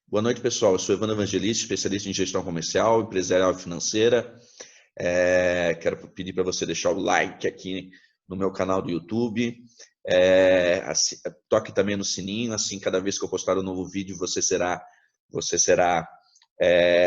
Boa noite, pessoal. Eu sou Evandro Evangelista, especialista em gestão comercial, empresarial e financeira. Quero pedir para você deixar o like aqui no meu canal do YouTube. Toque também no sininho, assim cada vez que eu postar um novo vídeo você será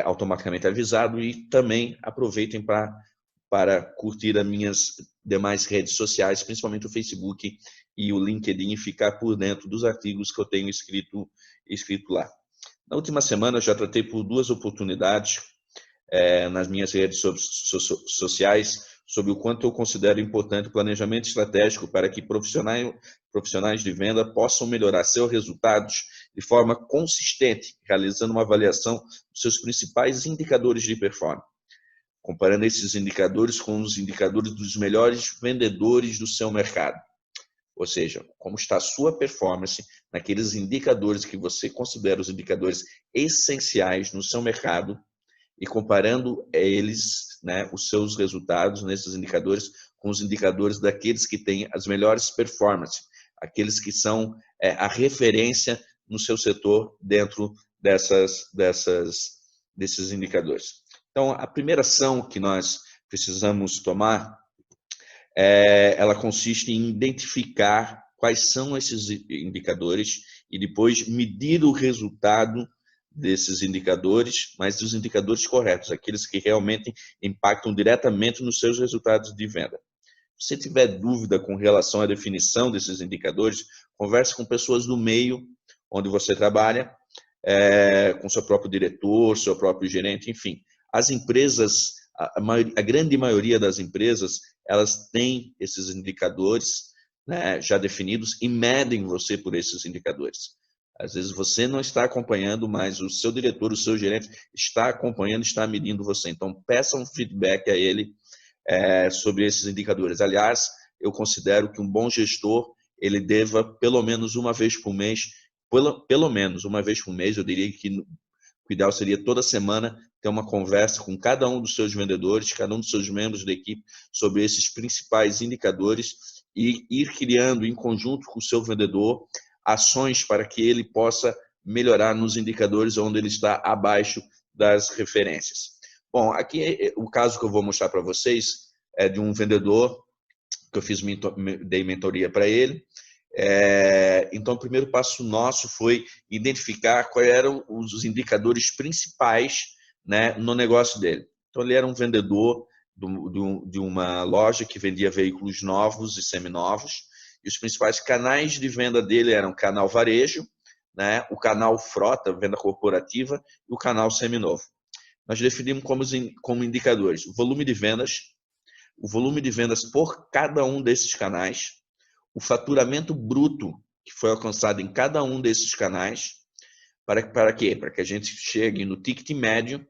automaticamente avisado. E também aproveitem para curtir as minhas demais redes sociais, principalmente o Facebook e o LinkedIn, e ficar por dentro dos artigos que eu tenho escrito lá. Na última semana, eu já tratei por duas oportunidades nas minhas redes sociais sobre o quanto eu considero importante o planejamento estratégico para que profissionais de venda possam melhorar seus resultados de forma consistente, realizando uma avaliação dos seus principais indicadores de performance, comparando esses indicadores com os indicadores dos melhores vendedores do seu mercado. Ou seja, como está a sua performance naqueles indicadores que você considera os indicadores essenciais no seu mercado e comparando eles, os seus resultados nesses indicadores com os indicadores daqueles que têm as melhores performances, aqueles que são a referência no seu setor dentro desses indicadores. Então, a primeira ação que nós precisamos tomar ela consiste em identificar quais são esses indicadores e depois medir o resultado desses indicadores, mas dos indicadores corretos, aqueles que realmente impactam diretamente nos seus resultados de venda. Se você tiver dúvida com relação à definição desses indicadores, converse com pessoas do meio onde você trabalha, com seu próprio diretor, seu próprio gerente, enfim. As empresas, a grande maioria das empresas, elas têm esses indicadores já definidos e medem você por esses indicadores. Às vezes você não está acompanhando, mas o seu diretor, o seu gerente está acompanhando, está medindo você. Então, peça um feedback a ele sobre esses indicadores. Aliás, eu considero que um bom gestor, ele deva pelo menos uma vez por mês, pelo menos uma vez por mês, eu diria que o ideal seria toda semana ter uma conversa com cada um dos seus vendedores, cada um dos seus membros da equipe sobre esses principais indicadores e ir criando em conjunto com o seu vendedor ações para que ele possa melhorar nos indicadores onde ele está abaixo das referências. Bom, aqui o caso que eu vou mostrar para vocês é de um vendedor que eu dei mentoria para ele. Então, o primeiro passo nosso foi identificar quais eram os indicadores principais no negócio dele. Então, ele era um vendedor de uma loja que vendia veículos novos e seminovos, e os principais canais de venda dele eram o canal varejo, o canal frota, venda corporativa, e o canal seminovo. Nós definimos como indicadores o volume de vendas por cada um desses canais, o faturamento bruto que foi alcançado em cada um desses canais, para quê? Para que a gente chegue no ticket médio,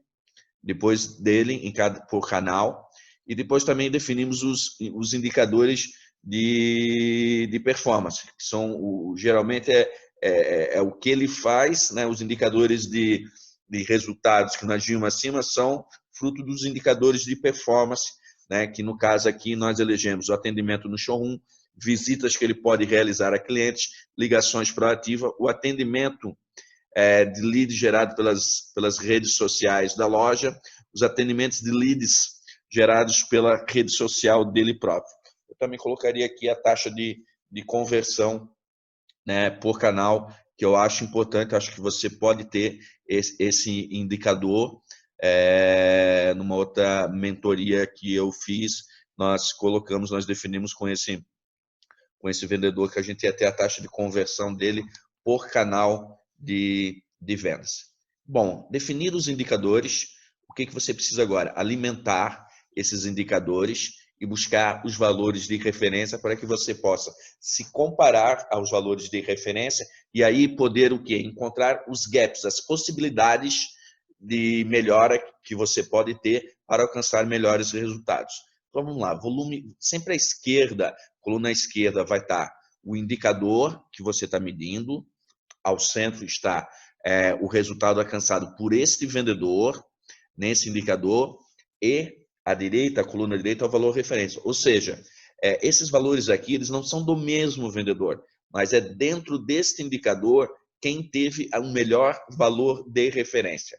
depois dele por canal, e depois também definimos os indicadores de performance, que são geralmente o que ele faz, os indicadores de resultados que nós vimos acima são fruto dos indicadores de performance, que no caso aqui nós elegemos o atendimento no showroom, visitas que ele pode realizar a clientes, ligações proativas, o atendimento de leads gerado pelas redes sociais da loja, os atendimentos de leads gerados pela rede social dele próprio. Eu também colocaria aqui a taxa de conversão por canal, que eu acho importante, acho que você pode ter esse indicador. Numa outra mentoria que eu fiz, nós definimos com esse vendedor que a gente ia ter a taxa de conversão dele por canal de vendas. Bom, definir os indicadores, o que você precisa agora? Alimentar esses indicadores e buscar os valores de referência para que você possa se comparar aos valores de referência e aí poder o quê? Encontrar os gaps, as possibilidades de melhora que você pode ter para alcançar melhores resultados. Então, vamos lá, volume, sempre à esquerda, coluna à esquerda vai estar o indicador que você está medindo, ao centro está o resultado alcançado por este vendedor, nesse indicador, e à direita, a coluna direita, é o valor referência. Ou seja, esses valores aqui, eles não são do mesmo vendedor, mas é dentro deste indicador quem teve o melhor valor de referência.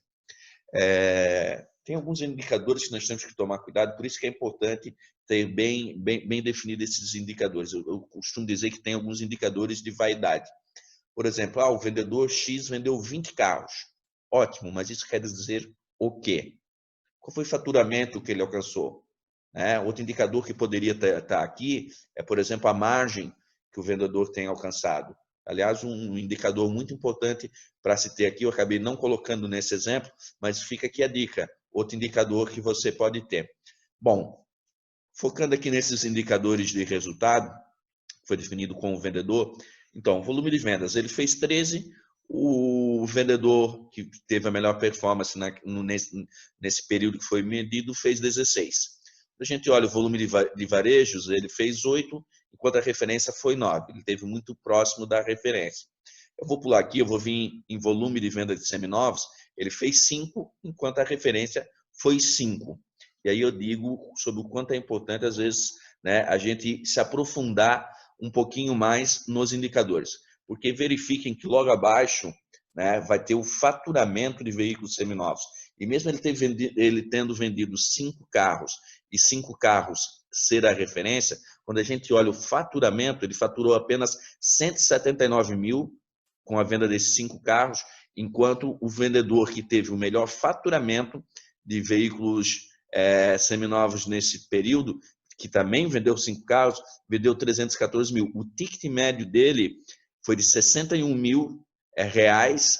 Tem alguns indicadores que nós temos que tomar cuidado, por isso que é importante ter bem definido esses indicadores. Eu costumo dizer que tem alguns indicadores de vaidade. Por exemplo, o vendedor X vendeu 20 carros. Ótimo, mas isso quer dizer o quê? Qual foi o faturamento que ele alcançou? Outro indicador que poderia estar aqui é, por exemplo, a margem que o vendedor tem alcançado. Aliás, um indicador muito importante para se ter aqui, eu acabei não colocando nesse exemplo, mas fica aqui a dica, outro indicador que você pode ter. Bom, focando aqui nesses indicadores de resultado, foi definido com o vendedor, então, volume de vendas, ele fez 13, o vendedor que teve a melhor performance nesse período que foi medido fez 16. A gente olha o volume de varejos, ele fez 8, enquanto a referência foi 9. Ele esteve muito próximo da referência. Eu vou pular aqui, eu vou vir em volume de venda de seminovos, ele fez 5, enquanto a referência foi 5. E aí eu digo sobre o quanto é importante, às vezes, a gente se aprofundar um pouquinho mais nos indicadores. Porque verifiquem que logo abaixo vai ter o faturamento de veículos seminovos. E mesmo ele tendo vendido 5 carros e 5 carros ser a referência, quando a gente olha o faturamento, ele faturou apenas 179 mil com a venda desses 5 carros, enquanto o vendedor que teve o melhor faturamento de veículos seminovos nesse período, que também vendeu 5 carros, vendeu 314 mil. O ticket médio dele foi de 61 mil reais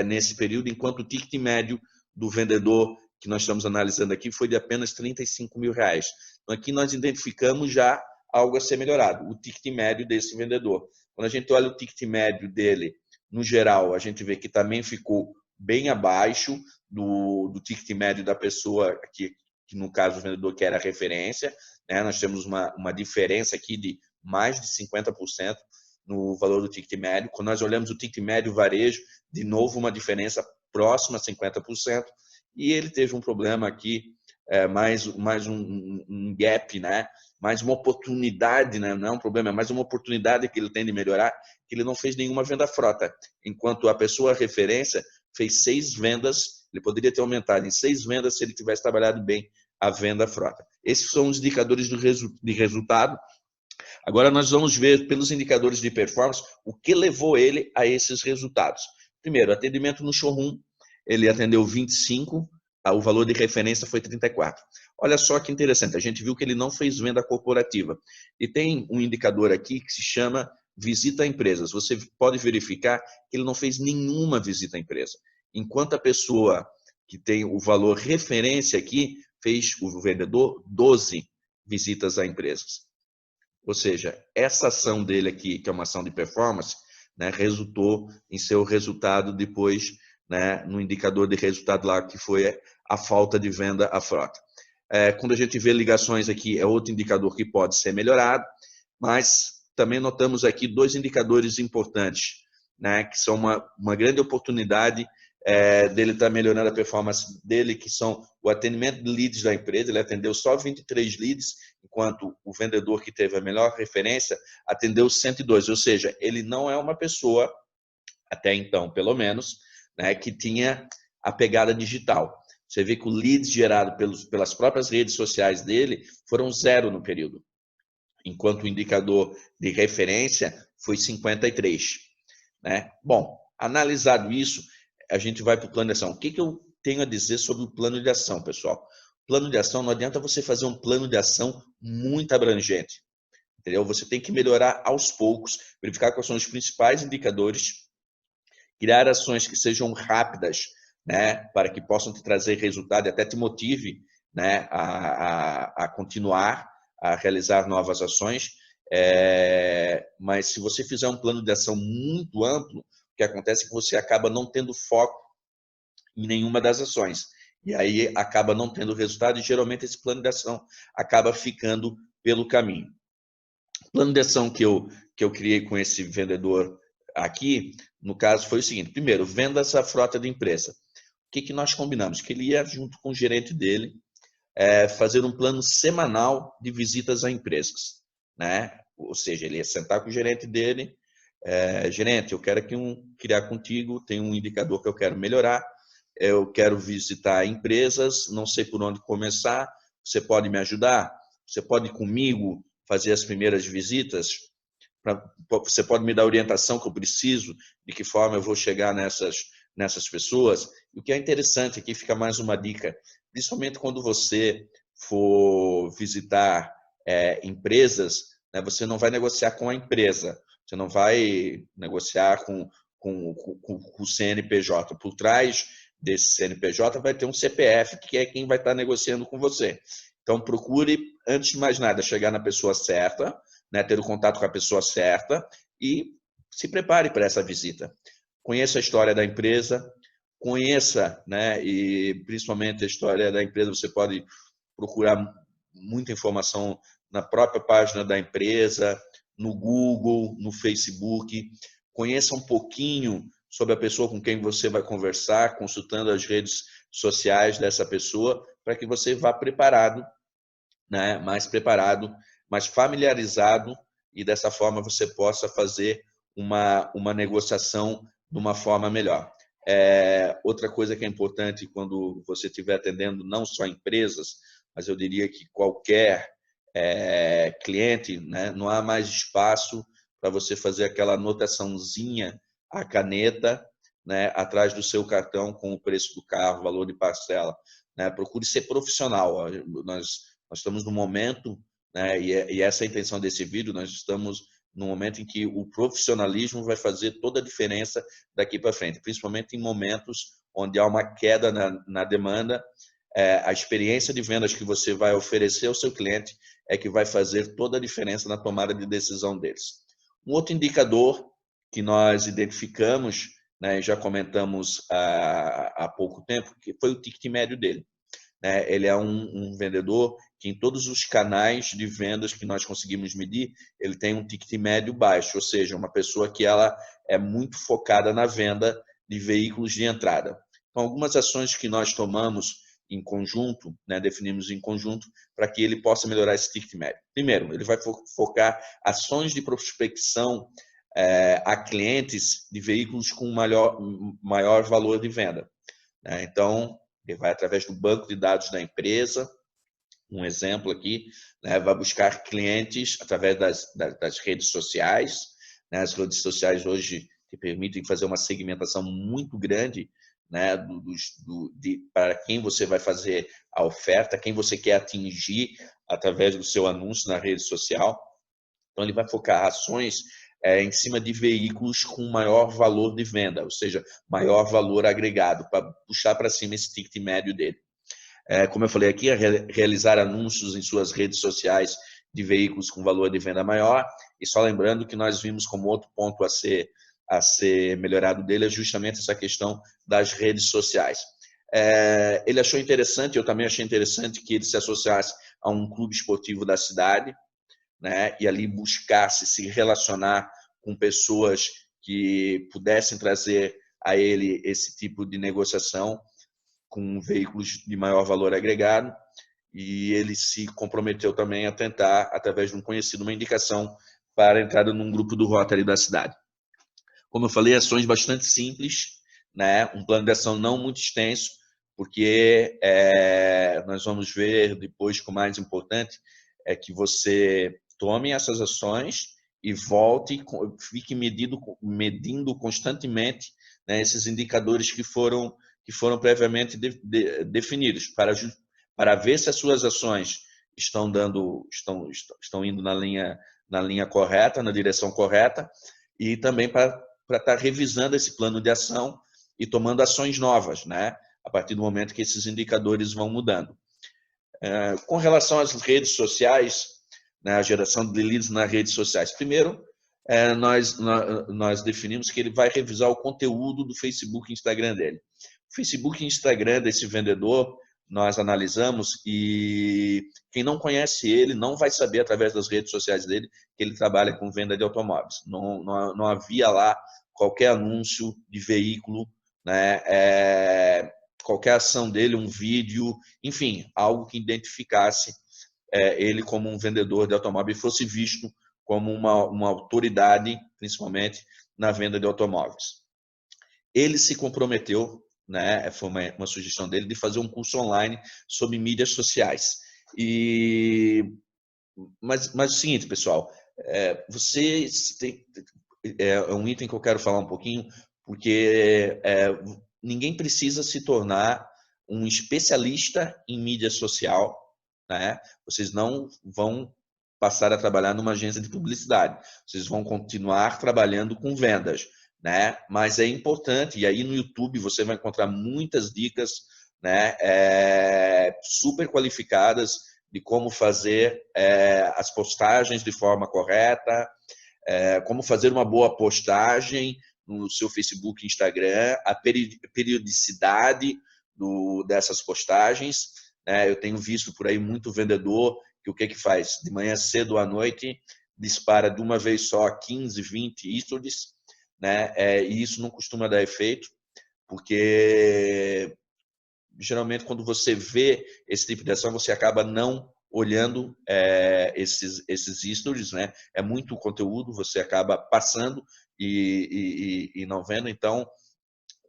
nesse período, enquanto o ticket médio do vendedor que nós estamos analisando aqui foi de apenas 35 mil reais. Então, aqui nós identificamos já algo a ser melhorado, o ticket médio desse vendedor. Quando a gente olha o ticket médio dele, no geral, a gente vê que também ficou bem abaixo do ticket médio da pessoa que no caso o vendedor que era a referência. Nós temos uma diferença aqui de mais de 50% no valor do ticket médio. Quando nós olhamos o ticket médio varejo, de novo uma diferença próxima a 50%. E ele teve um problema aqui, mais um gap, mais uma oportunidade, não é um problema, é mais uma oportunidade que ele tem de melhorar, que ele não fez nenhuma venda frota. Enquanto a pessoa referência fez 6 vendas, ele poderia ter aumentado em 6 vendas se ele tivesse trabalhado bem a venda frota. Esses são os indicadores de resultado. Agora nós vamos ver pelos indicadores de performance o que levou ele a esses resultados. Primeiro, atendimento no showroom, ele atendeu 25, o valor de referência foi 34. Olha só que interessante, a gente viu que ele não fez venda corporativa. E tem um indicador aqui que se chama visita a empresas. Você pode verificar que ele não fez nenhuma visita à empresa. Enquanto a pessoa que tem o valor referência aqui, fez o vendedor 12 visitas a empresas. Ou seja, essa ação dele aqui, que é uma ação de performance, resultou em seu resultado depois, no indicador de resultado lá, que foi a falta de venda à frota. Quando a gente vê ligações aqui, é outro indicador que pode ser melhorado, mas também notamos aqui 2 indicadores importantes, que são uma grande oportunidade dele estar melhorando a performance dele, que são o atendimento de leads da empresa. Ele atendeu só 23 leads, enquanto o vendedor que teve a melhor referência atendeu 102, ou seja, ele não é uma pessoa, até então pelo menos, que tinha a pegada digital. Você vê que o leads gerado pelas próprias redes sociais dele foram 0 no período, enquanto o indicador de referência foi 53. Bom, analisado isso, a gente vai para o plano de ação. O que eu tenho a dizer sobre o plano de ação, pessoal? Plano de ação, não adianta você fazer um plano de ação muito abrangente, entendeu? Você tem que melhorar aos poucos, verificar quais são os principais indicadores, criar ações que sejam rápidas, para que possam te trazer resultado e até te motive, a continuar a realizar novas ações. Mas se você fizer um plano de ação muito amplo, o que acontece é que você acaba não tendo foco em nenhuma das ações. E aí acaba não tendo resultado e geralmente esse plano de ação acaba ficando pelo caminho. O plano de ação que eu criei com esse vendedor aqui, no caso, foi o seguinte. Primeiro, venda essa frota de empresa. O que nós combinamos? Que ele ia, junto com o gerente dele, fazer um plano semanal de visitas a empresas. Ou seja, ele ia sentar com o gerente dele, Gerente, eu quero criar contigo, tem um indicador que eu quero melhorar, eu quero visitar empresas, não sei por onde começar, você pode me ajudar? Você pode comigo fazer as primeiras visitas? Você pode me dar a orientação que eu preciso, de que forma eu vou chegar nessas pessoas? E o que é interessante, aqui fica mais uma dica, principalmente quando você for visitar empresas, né, você não vai negociar com a empresa, você não vai negociar com o CNPJ. Por trás desse CNPJ vai ter um CPF, que é quem vai estar negociando com você. Então, procure, antes de mais nada, chegar na pessoa certa, né, ter o contato com a pessoa certa e se prepare para essa visita. Conheça a história da empresa, conheça, né, e principalmente a história da empresa, você pode procurar muita informação na própria página da empresa, no Google, no Facebook. Conheça um pouquinho sobre a pessoa com quem você vai conversar, consultando as redes sociais dessa pessoa, para que você vá preparado, né, mais familiarizado, e dessa forma você possa fazer uma negociação de uma forma melhor. Outra coisa que é importante quando você estiver atendendo não só empresas, mas eu diria que qualquer cliente, né, não há mais espaço para você fazer aquela anotaçãozinha à caneta, né, atrás do seu cartão com o preço do carro, valor de parcela. Né? Procure ser profissional. Nós estamos no momento, né, e essa é a intenção desse vídeo, nós estamos no momento em que o profissionalismo vai fazer toda a diferença daqui para frente, principalmente em momentos onde há uma queda na demanda. A experiência de vendas que você vai oferecer ao seu cliente é que vai fazer toda a diferença na tomada de decisão deles. Um outro indicador que nós identificamos, né, já comentamos há pouco tempo, que foi o ticket médio dele. Ele é um vendedor que em todos os canais de vendas que nós conseguimos medir, ele tem um ticket médio baixo, ou seja, uma pessoa que ela é muito focada na venda de veículos de entrada. Então, algumas ações que nós tomamos em conjunto, né, definimos em conjunto, para que ele possa melhorar esse ticket médio. Primeiro, ele vai focar ações de prospecção a clientes de veículos com maior valor de venda. Então, ele vai através do banco de dados da empresa, um exemplo aqui, né, vai buscar clientes através das redes sociais. Né, as redes sociais hoje te permitem fazer uma segmentação muito grande, né, para quem você vai fazer a oferta, quem você quer atingir através do seu anúncio na rede social. Então, ele vai focar ações em cima de veículos com maior valor de venda, ou seja, maior valor agregado, para puxar para cima esse ticket médio dele. Como eu falei aqui, realizar anúncios em suas redes sociais de veículos com valor de venda maior. E só lembrando que nós vimos como outro ponto a ser melhorado dele é justamente essa questão das redes sociais. Ele achou interessante, eu também achei interessante que ele se associasse a um clube esportivo da cidade, né, e ali buscasse se relacionar com pessoas que pudessem trazer a ele esse tipo de negociação com veículos de maior valor agregado, e ele se comprometeu também a tentar, através de um conhecido, uma indicação para a entrada num grupo do Rotary da cidade. Como eu falei, ações bastante simples, né, um plano de ação não muito extenso, porque nós vamos ver depois que o mais importante é que você tome essas ações e volte, fique medindo constantemente, né, esses indicadores que foram previamente definidos, para ver se as suas ações estão indo na linha correta, na direção correta, e também para estar revisando esse plano de ação e tomando ações novas, né, a partir do momento que esses indicadores vão mudando. Com relação às redes sociais, né, a geração de leads nas redes sociais. Primeiro, nós definimos que ele vai revisar o conteúdo do Facebook e Instagram dele. O Facebook e Instagram desse vendedor, nós analisamos, e quem não conhece ele não vai saber, através das redes sociais dele, que ele trabalha com venda de automóveis. Não havia lá qualquer anúncio de veículo, né, qualquer ação dele, um vídeo, enfim, algo que identificasse ele como um vendedor de automóvel e fosse visto como uma autoridade, principalmente na venda de automóveis. Ele se comprometeu, né, foi uma sugestão dele, de fazer um curso online sobre mídias sociais. Mas o seguinte, pessoal, vocês têm, é um item que eu quero falar um pouquinho, porque ninguém precisa se tornar um especialista em mídia social, né? Vocês não vão passar a trabalhar numa agência de publicidade. Vocês vão continuar trabalhando com vendas, né? Mas é importante, e aí no YouTube você vai encontrar muitas dicas, né, super qualificadas de como fazer as postagens de forma correta, como fazer uma boa postagem no seu Facebook e Instagram, a periodicidade dessas postagens. Eu tenho visto por aí muito vendedor que o que faz? De manhã cedo ou à noite, dispara de uma vez só 15, 20 stories, né? E isso não costuma dar efeito, porque geralmente quando você vê esse tipo de ação, você acaba não olhando esses stories, né? É muito conteúdo, você acaba passando e não vendo. Então,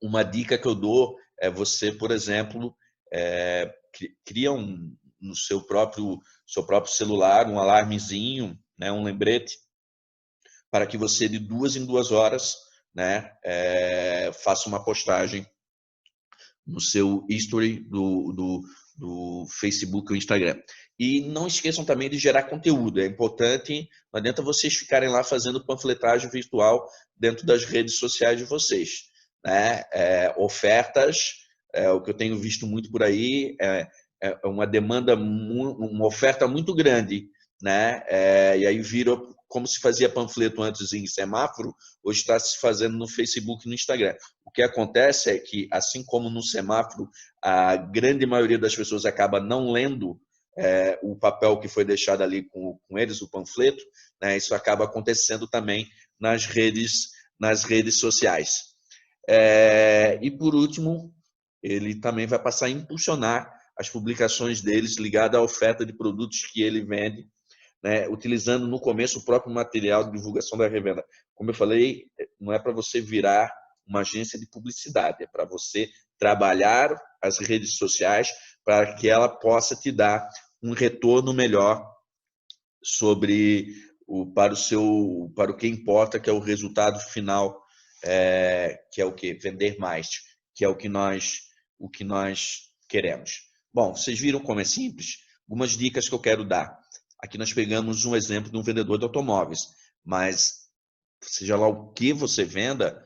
uma dica que eu dou é você, por exemplo, cria no seu próprio celular um alarmezinho, né? Um lembrete, para que você de 2 em 2 horas, né? Faça uma postagem no seu history do Facebook ou Instagram. E não esqueçam também de gerar conteúdo. É importante, não adianta vocês ficarem lá fazendo panfletagem virtual dentro das redes sociais de vocês, né? Ofertas, o que eu tenho visto muito por aí, é uma demanda, uma oferta muito grande, né? E aí vira, como se fazia panfleto antes em semáforo, hoje está se fazendo no Facebook e no Instagram. O que acontece é que, assim como no semáforo, a grande maioria das pessoas acaba não lendo o papel que foi deixado ali com eles, o panfleto, né? Isso acaba acontecendo também nas redes sociais. E, por último, ele também vai passar a impulsionar as publicações deles ligadas à oferta de produtos que ele vende, né, utilizando no começo o próprio material de divulgação da revenda. Como eu falei, não é para você virar uma agência de publicidade, é para você trabalhar as redes sociais para que ela possa te dar um retorno melhor para o que importa, que é o resultado final, que é o que? Vender mais, que é o que nós queremos. Bom, vocês viram como é simples? Algumas dicas que eu quero dar. Aqui nós pegamos um exemplo de um vendedor de automóveis, mas seja lá o que você venda,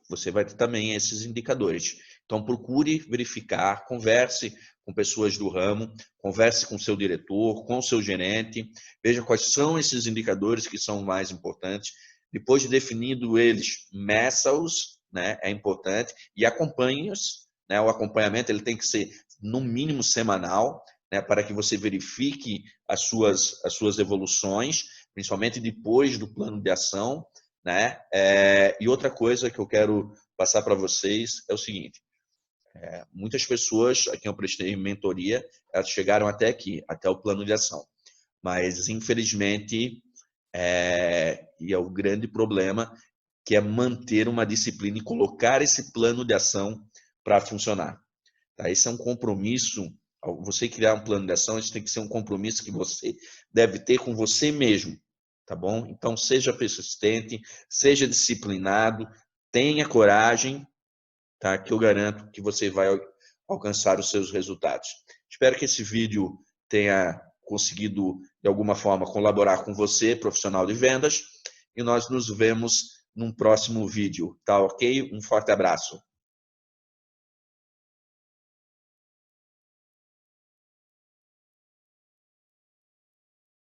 você vai ter também esses indicadores. Então, procure verificar, converse com pessoas do ramo, converse com o seu diretor, com o seu gerente, veja quais são esses indicadores que são mais importantes. Depois de definido eles, meça-os, né? É importante, e acompanhe-os. Né? O acompanhamento ele tem que ser, no mínimo, semanal, né? Para que você verifique as suas evoluções, principalmente depois do plano de ação. Né? E outra coisa que eu quero passar para vocês é o seguinte: muitas pessoas a quem eu prestei mentoria, elas chegaram até aqui, até o plano de ação, mas infelizmente, e é o grande problema, que é manter uma disciplina e colocar esse plano de ação para funcionar. Tá? Esse é um compromisso. Você criar um plano de ação, isso tem que ser um compromisso que você deve ter com você mesmo. Tá bom? Então, seja persistente, seja disciplinado, tenha coragem, tá? Que eu garanto que você vai alcançar os seus resultados. Espero que esse vídeo tenha conseguido, de alguma forma, colaborar com você, profissional de vendas, e nós nos vemos num próximo vídeo, tá ok? Um forte abraço.